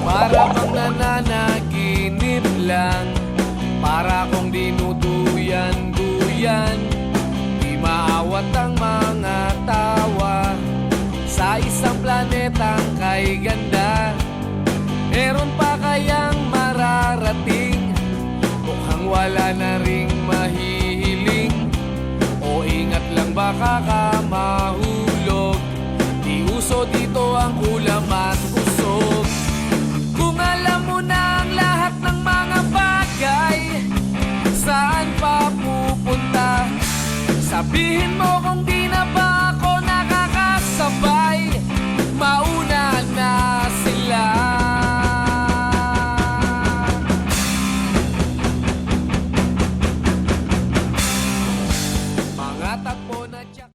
Para bang nananaginip lang, para kong dinuduyan-duyan. Di maawat ang mga tawa sa isang planetang kay ganda. Meron pa kayang mararating? Mukhang wala na ring mahihiling. O ingat lang baka ka mahulog. Di uso dito ang ulam at usog. Kung alam mo na ang lahat ng mga bagay, saan pa pupunta? Sabihin mo kung di na ba ako nakakasabay. Mauna na sila. Mga takbo